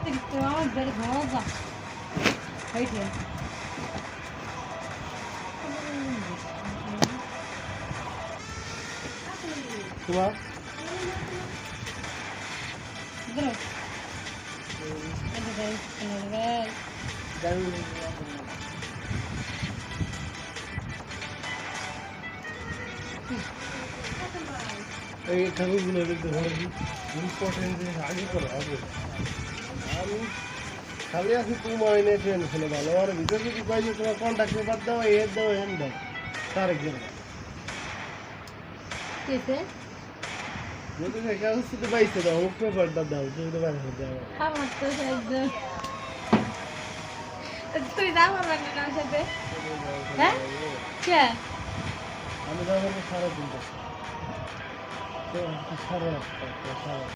Del rosa. Right here. তোমার Bro. এই ঠাকুরগুলো দেখতে ভালো ইম্পর্টেন্ট জিনিস আগে করা হবে আমি খালি আছি তোমার এনে টেনশনে ভালো আর ভিতরে যদি পাই যে তোমার কন্ট্যাক্ট পেপার দাও এর দাও এন দাও তার একজন कैसे যদি কাগজ তো পাইছে দাও মুখ পেপারটা দাও যদি বাইরে দাও हम तो शायद तू इधर मत लगना साथे हैं क्या আমি যাবো সারা দিন তো সারা